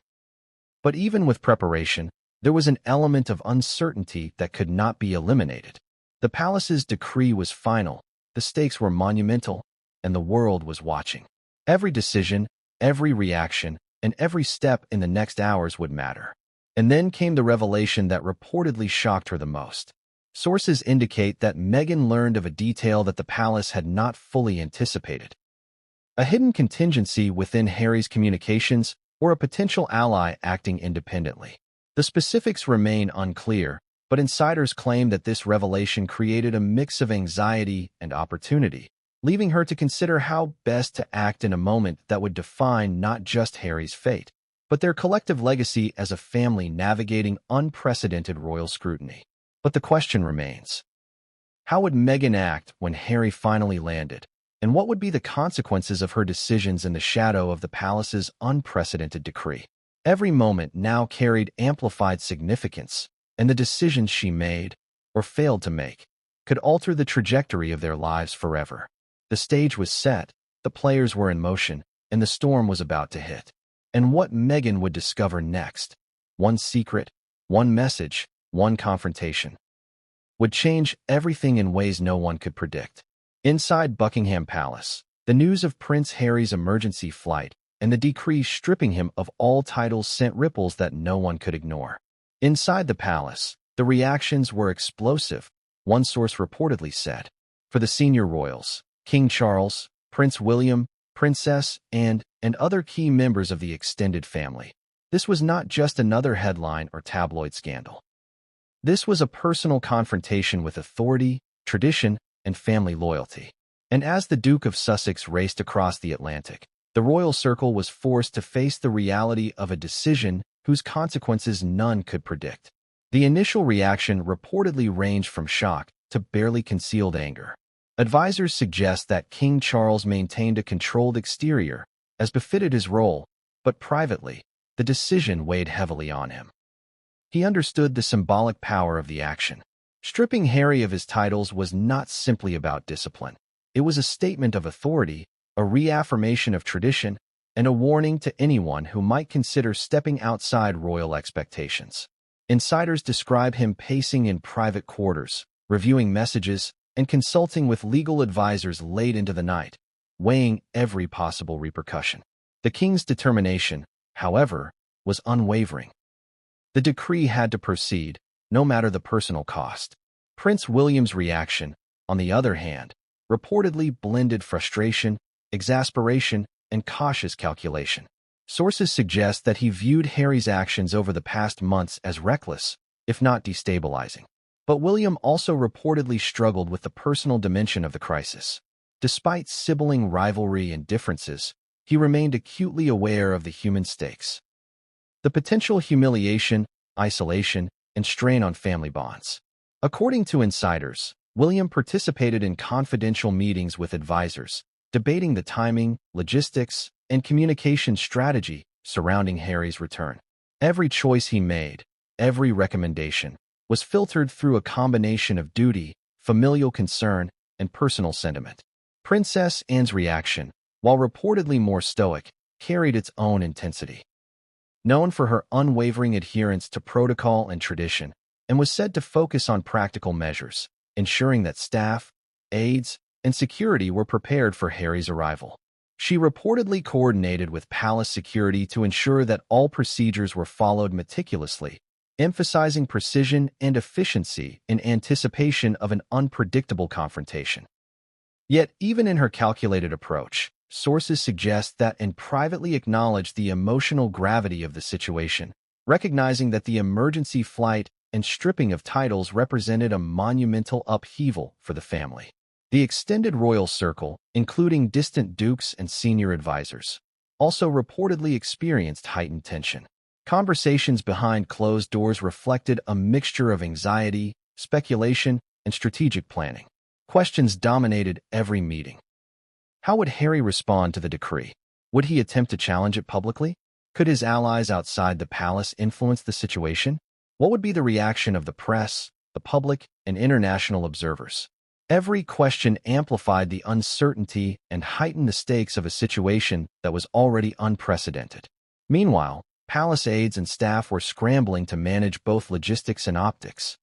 But even with preparation, there was an element of uncertainty that could not be eliminated. The palace's decree was final, the stakes were monumental, and the world was watching. Every decision, every reaction, and every step in the next hours would matter. And then came the revelation that reportedly shocked her the most. Sources indicate that Meghan learned of a detail that the palace had not fully anticipated. A hidden contingency within Harry's communications or a potential ally acting independently. The specifics remain unclear, but insiders claim that this revelation created a mix of anxiety and opportunity, leaving her to consider how best to act in a moment that would define not just Harry's fate, but their collective legacy as a family navigating unprecedented royal scrutiny. But the question remains, how would Meghan act when Harry finally landed, and what would be the consequences of her decisions in the shadow of the palace's unprecedented decree? Every moment now carried amplified significance, and the decisions she made, or failed to make, could alter the trajectory of their lives forever. The stage was set, the players were in motion, and the storm was about to hit. And what Meghan would discover next, one secret, one message, one confrontation, would change everything in ways no one could predict. Inside Buckingham Palace, the news of Prince Harry's emergency flight and the decree stripping him of all titles sent ripples that no one could ignore. Inside the palace, the reactions were explosive, one source reportedly said. For the senior royals, King Charles, Prince William, Princess Anne, and other key members of the extended family, this was not just another headline or tabloid scandal. This was a personal confrontation with authority, tradition, and family loyalty. And as the Duke of Sussex raced across the Atlantic, the royal circle was forced to face the reality of a decision whose consequences none could predict. The initial reaction reportedly ranged from shock to barely concealed anger. Advisors suggest that King Charles maintained a controlled exterior, as befitted his role, but privately, the decision weighed heavily on him. He understood the symbolic power of the action. Stripping Harry of his titles was not simply about discipline. It was a statement of authority, a reaffirmation of tradition, and a warning to anyone who might consider stepping outside royal expectations. Insiders describe him pacing in private quarters, reviewing messages, and consulting with legal advisors late into the night, weighing every possible repercussion. The king's determination, however, was unwavering. The decree had to proceed, no matter the personal cost. Prince William's reaction, on the other hand, reportedly blended frustration, exasperation, and cautious calculation. Sources suggest that he viewed Harry's actions over the past months as reckless, if not destabilizing. But William also reportedly struggled with the personal dimension of the crisis. Despite sibling rivalry and differences, he remained acutely aware of the human stakes. The potential humiliation, isolation, and strain on family bonds. According to insiders, William participated in confidential meetings with advisors, debating the timing, logistics, and communication strategy surrounding Harry's return. Every choice he made, every recommendation, was filtered through a combination of duty, familial concern, and personal sentiment. Princess Anne's reaction, while reportedly more stoic, carried its own intensity. Known for her unwavering adherence to protocol and tradition, and was said to focus on practical measures, ensuring that staff, aides, and security were prepared for Harry's arrival. She reportedly coordinated with palace security to ensure that all procedures were followed meticulously, emphasizing precision and efficiency in anticipation of an unpredictable confrontation. Yet, even in her calculated approach, sources suggest that Anne privately acknowledged the emotional gravity of the situation, recognizing that the emergency flight and stripping of titles represented a monumental upheaval for the family. The extended royal circle, including distant dukes and senior advisors, also reportedly experienced heightened tension. Conversations behind closed doors reflected a mixture of anxiety, speculation, and strategic planning. Questions dominated every meeting. How would Harry respond to the decree? Would he attempt to challenge it publicly? Could his allies outside the palace influence the situation? What would be the reaction of the press, the public, and international observers? Every question amplified the uncertainty and heightened the stakes of a situation that was already unprecedented. Meanwhile, palace aides and staff were scrambling to manage both logistics and optics.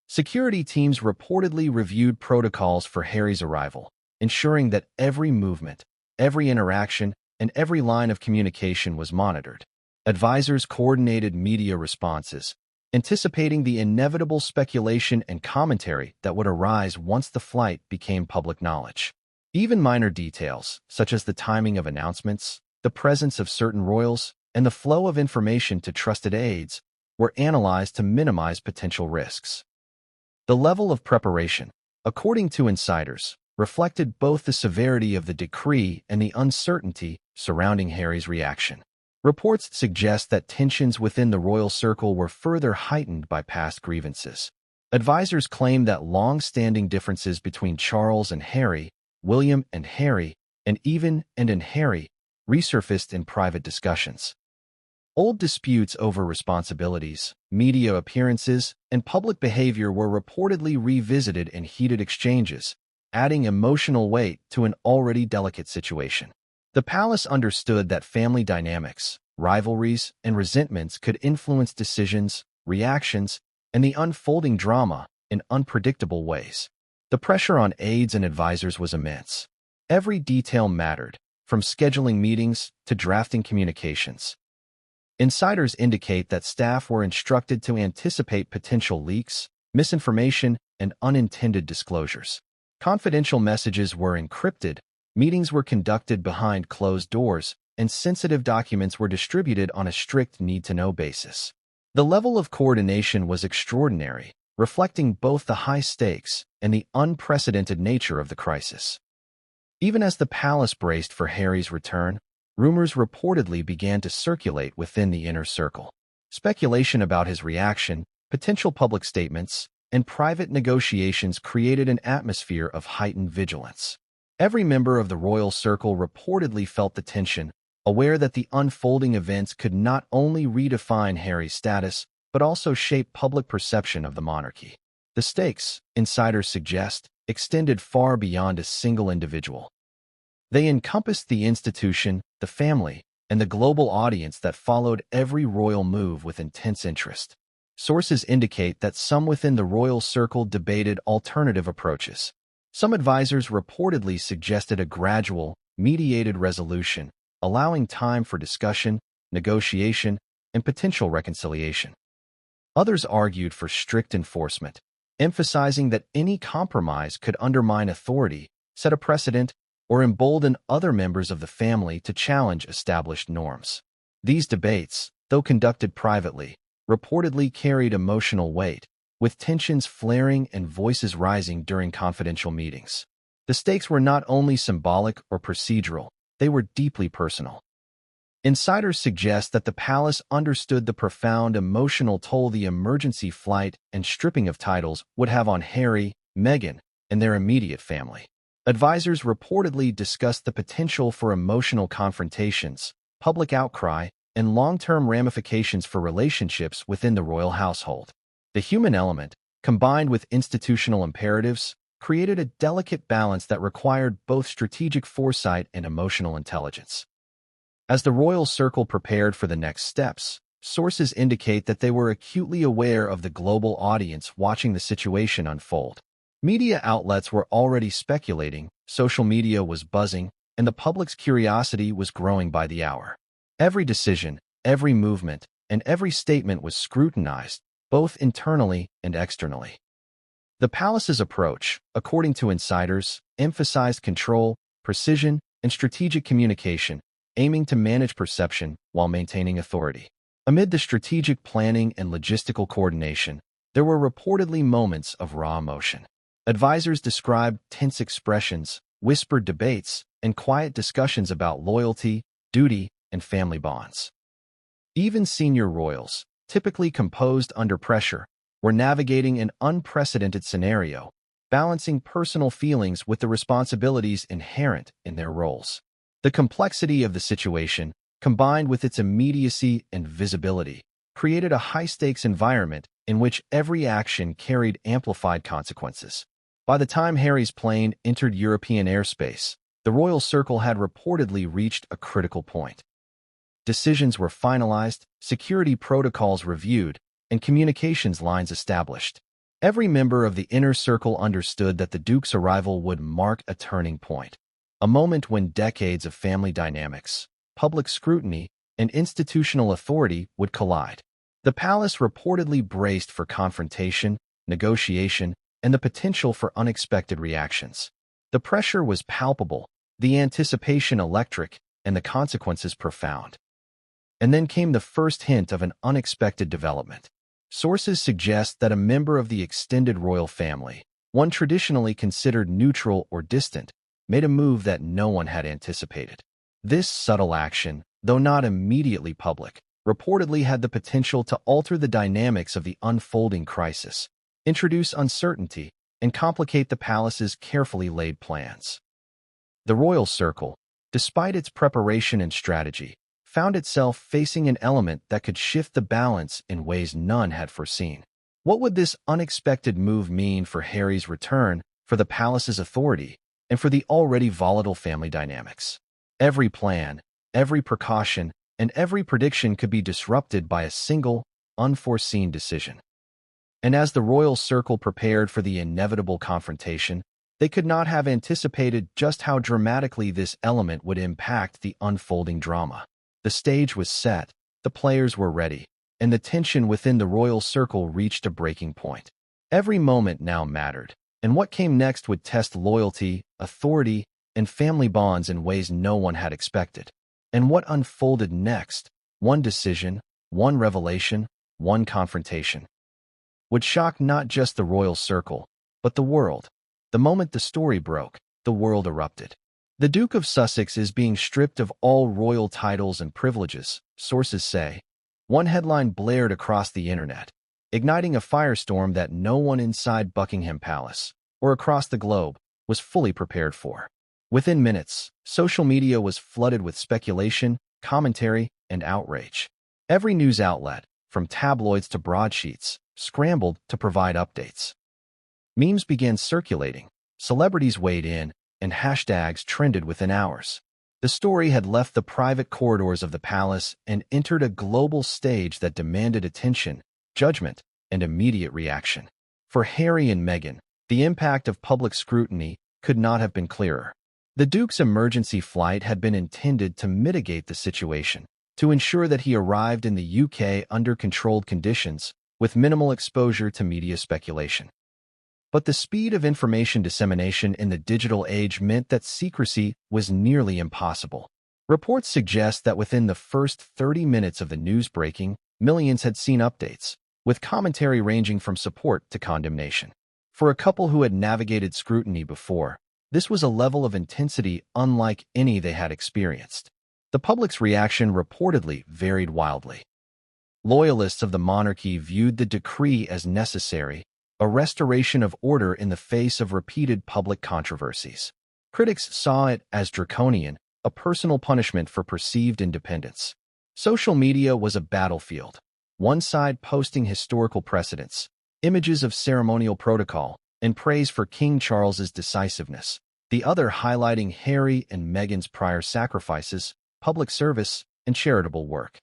Security teams reportedly reviewed protocols for Harry's arrival, ensuring that every movement, every interaction, and every line of communication was monitored. Advisors coordinated media responses, anticipating the inevitable speculation and commentary that would arise once the flight became public knowledge. Even minor details, such as the timing of announcements, the presence of certain royals, and the flow of information to trusted aides, were analyzed to minimize potential risks. The level of preparation, according to insiders, reflected both the severity of the decree and the uncertainty surrounding Harry's reaction. Reports suggest that tensions within the royal circle were further heightened by past grievances. Advisors claim that long-standing differences between Charles and Harry, William and Harry, and Harry resurfaced in private discussions. Old disputes over responsibilities, media appearances, and public behavior were reportedly revisited in heated exchanges, adding emotional weight to an already delicate situation. The palace understood that family dynamics, rivalries, and resentments could influence decisions, reactions, and the unfolding drama in unpredictable ways. The pressure on aides and advisors was immense. Every detail mattered, from scheduling meetings to drafting communications. Insiders indicate that staff were instructed to anticipate potential leaks, misinformation, and unintended disclosures. Confidential messages were encrypted, meetings were conducted behind closed doors, and sensitive documents were distributed on a strict need-to-know basis. The level of coordination was extraordinary, reflecting both the high stakes and the unprecedented nature of the crisis. Even as the palace braced for Harry's return, rumors reportedly began to circulate within the inner circle. Speculation about his reaction, potential public statements, and private negotiations created an atmosphere of heightened vigilance. Every member of the royal circle reportedly felt the tension, aware that the unfolding events could not only redefine Harry's status, but also shape public perception of the monarchy. The stakes, insiders suggest, extended far beyond a single individual. They encompassed the institution, the family, and the global audience that followed every royal move with intense interest. Sources indicate that some within the royal circle debated alternative approaches. Some advisors reportedly suggested a gradual, mediated resolution, allowing time for discussion, negotiation, and potential reconciliation. Others argued for strict enforcement, emphasizing that any compromise could undermine authority, set a precedent, or embolden other members of the family to challenge established norms. These debates, though conducted privately, reportedly carried emotional weight, with tensions flaring and voices rising during confidential meetings. The stakes were not only symbolic or procedural, they were deeply personal. Insiders suggest that the palace understood the profound emotional toll the emergency flight and stripping of titles would have on Harry, Meghan, and their immediate family. Advisors reportedly discussed the potential for emotional confrontations, public outcry, and long-term ramifications for relationships within the royal household. The human element, combined with institutional imperatives, created a delicate balance that required both strategic foresight and emotional intelligence. As the royal circle prepared for the next steps, sources indicate that they were acutely aware of the global audience watching the situation unfold. Media outlets were already speculating, social media was buzzing, and the public's curiosity was growing by the hour. Every decision, every movement, and every statement was scrutinized, both internally and externally. The palace's approach, according to insiders, emphasized control, precision, and strategic communication, aiming to manage perception while maintaining authority. Amid the strategic planning and logistical coordination, there were reportedly moments of raw emotion. Advisors described tense expressions, whispered debates, and quiet discussions about loyalty, duty, and family bonds. Even senior royals, typically composed under pressure, were navigating an unprecedented scenario, balancing personal feelings with the responsibilities inherent in their roles. The complexity of the situation, combined with its immediacy and visibility, created a high-stakes environment in which every action carried amplified consequences. By the time Harry's plane entered European airspace, the royal circle had reportedly reached a critical point. Decisions were finalized, security protocols reviewed, and communications lines established. Every member of the inner circle understood that the Duke's arrival would mark a turning point, a moment when decades of family dynamics, public scrutiny, and institutional authority would collide. The palace reportedly braced for confrontation, negotiation, and the potential for unexpected reactions. The pressure was palpable, the anticipation electric, and the consequences profound. And then came the first hint of an unexpected development. Sources suggest that a member of the extended royal family, one traditionally considered neutral or distant, made a move that no one had anticipated. This subtle action, though not immediately public, reportedly had the potential to alter the dynamics of the unfolding crisis, introduce uncertainty, and complicate the palace's carefully laid plans. The royal circle, despite its preparation and strategy, found itself facing an element that could shift the balance in ways none had foreseen. What would this unexpected move mean for Harry's return, for the palace's authority, and for the already volatile family dynamics? Every plan, every precaution, and every prediction could be disrupted by a single, unforeseen decision. And as the royal circle prepared for the inevitable confrontation, they could not have anticipated just how dramatically this element would impact the unfolding drama. The stage was set, the players were ready, and the tension within the royal circle reached a breaking point. Every moment now mattered, and what came next would test loyalty, authority, and family bonds in ways no one had expected. And what unfolded next, one decision, one revelation, one confrontation, would shock not just the royal circle, but the world. The moment the story broke, the world erupted. The Duke of Sussex is being stripped of all royal titles and privileges, sources say. One headline blared across the internet, igniting a firestorm that no one inside Buckingham Palace, or across the globe, was fully prepared for. Within minutes, social media was flooded with speculation, commentary, and outrage. Every news outlet, from tabloids to broadsheets, scrambled to provide updates. Memes began circulating, celebrities weighed in, and hashtags trended within hours. The story had left the private corridors of the palace and entered a global stage that demanded attention, judgment, and immediate reaction. For Harry and Meghan, the impact of public scrutiny could not have been clearer. The Duke's emergency flight had been intended to mitigate the situation, to ensure that he arrived in the UK under controlled conditions, with minimal exposure to media speculation. But the speed of information dissemination in the digital age meant that secrecy was nearly impossible. Reports suggest that within the first 30 minutes of the news breaking, millions had seen updates, with commentary ranging from support to condemnation. For a couple who had navigated scrutiny before, this was a level of intensity unlike any they had experienced. The public's reaction reportedly varied wildly. Loyalists of the monarchy viewed the decree as necessary, a restoration of order in the face of repeated public controversies. Critics saw it as draconian, a personal punishment for perceived independence. Social media was a battlefield, one side posting historical precedents, images of ceremonial protocol, and praise for King Charles's decisiveness, the other highlighting Harry and Meghan's prior sacrifices, public service, and charitable work.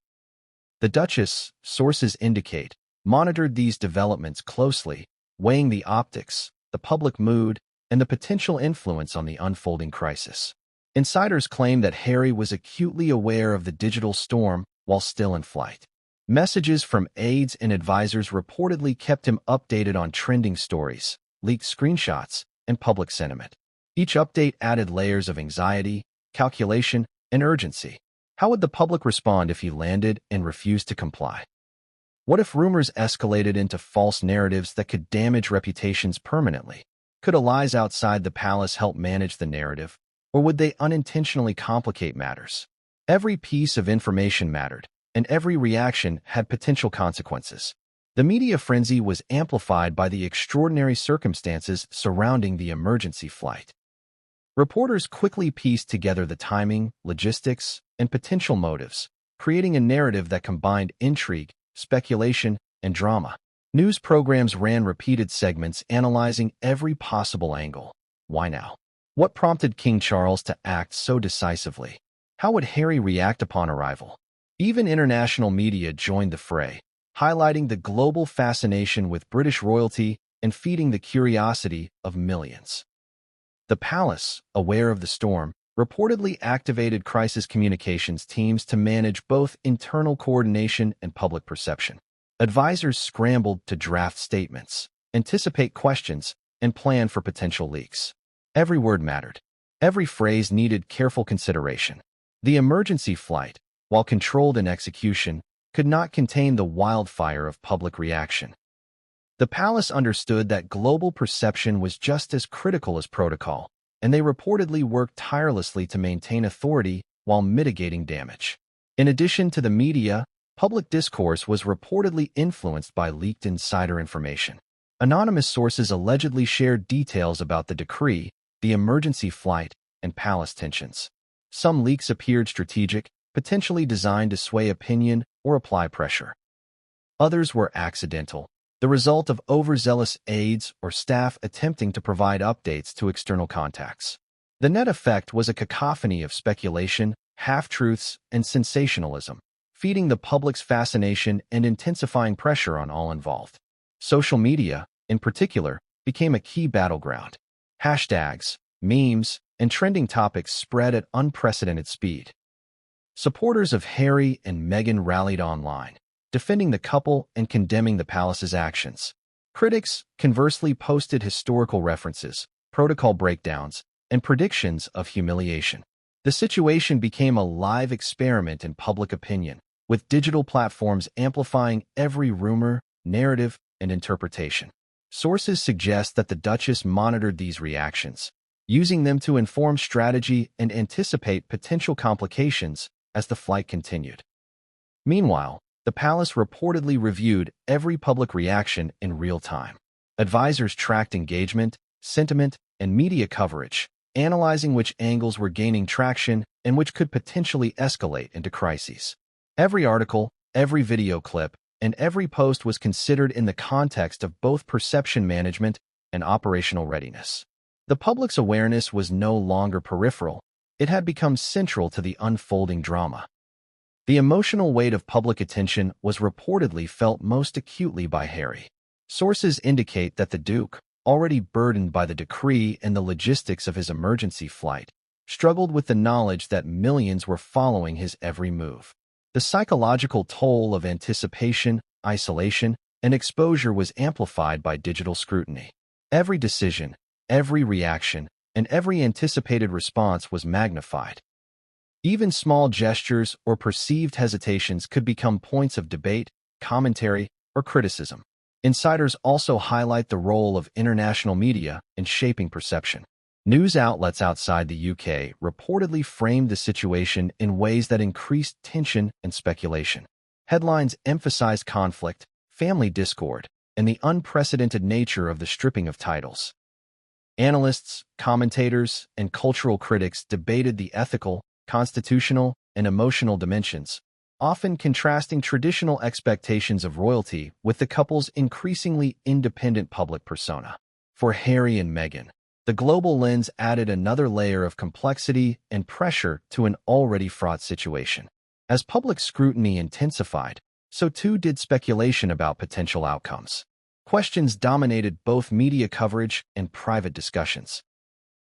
The Duchess, sources indicate, monitored these developments closely, weighing the optics, the public mood, and the potential influence on the unfolding crisis. Insiders claim that Harry was acutely aware of the digital storm while still in flight. Messages from aides and advisors reportedly kept him updated on trending stories, leaked screenshots, and public sentiment. Each update added layers of anxiety, calculation, and urgency. How would the public respond if he landed and refused to comply? What if rumors escalated into false narratives that could damage reputations permanently? Could allies outside the palace help manage the narrative, or would they unintentionally complicate matters? Every piece of information mattered, and every reaction had potential consequences. The media frenzy was amplified by the extraordinary circumstances surrounding the emergency flight. Reporters quickly pieced together the timing, logistics, and potential motives, creating a narrative that combined intrigue, speculation, and drama. News programs ran repeated segments analyzing every possible angle. Why now? What prompted King Charles to act so decisively? How would Harry react upon arrival? Even international media joined the fray, highlighting the global fascination with British royalty and feeding the curiosity of millions. The palace, aware of the storm, reportedly activated crisis communications teams to manage both internal coordination and public perception. Advisors scrambled to draft statements, anticipate questions, and plan for potential leaks. Every word mattered. Every phrase needed careful consideration. The emergency flight, while controlled in execution, could not contain the wildfire of public reaction. The palace understood that global perception was just as critical as protocol, and they reportedly worked tirelessly to maintain authority while mitigating damage. In addition to the media, public discourse was reportedly influenced by leaked insider information. Anonymous sources allegedly shared details about the decree, the emergency flight, and palace tensions. Some leaks appeared strategic, potentially designed to sway opinion or apply pressure. Others were accidental, the result of overzealous aides or staff attempting to provide updates to external contacts. The net effect was a cacophony of speculation, half-truths, and sensationalism, feeding the public's fascination and intensifying pressure on all involved. Social media, in particular, became a key battleground. Hashtags, memes, and trending topics spread at unprecedented speed. Supporters of Harry and Meghan rallied online, defending the couple and condemning the palace's actions. Critics, conversely, posted historical references, protocol breakdowns, and predictions of humiliation. The situation became a live experiment in public opinion, with digital platforms amplifying every rumor, narrative, and interpretation. Sources suggest that the Duchess monitored these reactions, using them to inform strategy and anticipate potential complications as the flight continued. Meanwhile, the palace reportedly reviewed every public reaction in real time. Advisors tracked engagement, sentiment, and media coverage, analyzing which angles were gaining traction and which could potentially escalate into crises. Every article, every video clip, and every post was considered in the context of both perception management and operational readiness. The public's awareness was no longer peripheral. It had become central to the unfolding drama. The emotional weight of public attention was reportedly felt most acutely by Harry. Sources indicate that the Duke, already burdened by the decree and the logistics of his emergency flight, struggled with the knowledge that millions were following his every move. The psychological toll of anticipation, isolation, and exposure was amplified by digital scrutiny. Every decision, every reaction, and every anticipated response was magnified. Even small gestures or perceived hesitations could become points of debate, commentary, or criticism. Insiders also highlight the role of international media in shaping perception. News outlets outside the UK reportedly framed the situation in ways that increased tension and speculation. Headlines emphasized conflict, family discord, and the unprecedented nature of the stripping of titles. Analysts, commentators, and cultural critics debated the ethical, constitutional, and emotional dimensions, often contrasting traditional expectations of royalty with the couple's increasingly independent public persona. For Harry and Meghan, the global lens added another layer of complexity and pressure to an already fraught situation. As public scrutiny intensified, so too did speculation about potential outcomes. Questions dominated both media coverage and private discussions.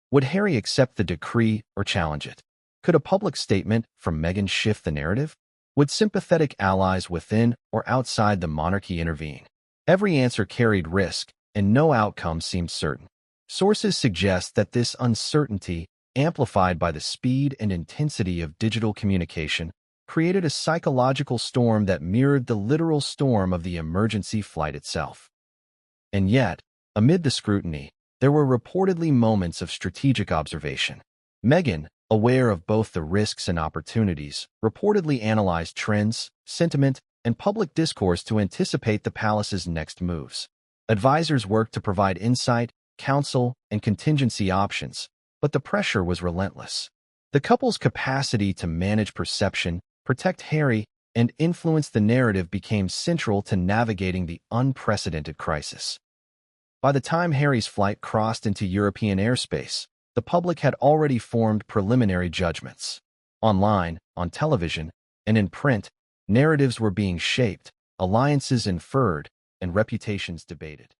Would Harry accept the decree or challenge it? Could a public statement from Meghan shift the narrative? Would sympathetic allies within or outside the monarchy intervene? Every answer carried risk, and no outcome seemed certain. Sources suggest that this uncertainty, amplified by the speed and intensity of digital communication, created a psychological storm that mirrored the literal storm of the emergency flight itself. And yet, amid the scrutiny, there were reportedly moments of strategic observation. Meghan, aware of both the risks and opportunities, reportedly analyzed trends, sentiment, and public discourse to anticipate the palace's next moves. Advisors worked to provide insight, counsel, and contingency options, but the pressure was relentless. The couple's capacity to manage perception, protect Harry, and influence the narrative became central to navigating the unprecedented crisis. By the time Harry's flight crossed into European airspace, the public had already formed preliminary judgments. Online, on television, and in print, narratives were being shaped, alliances inferred, and reputations debated.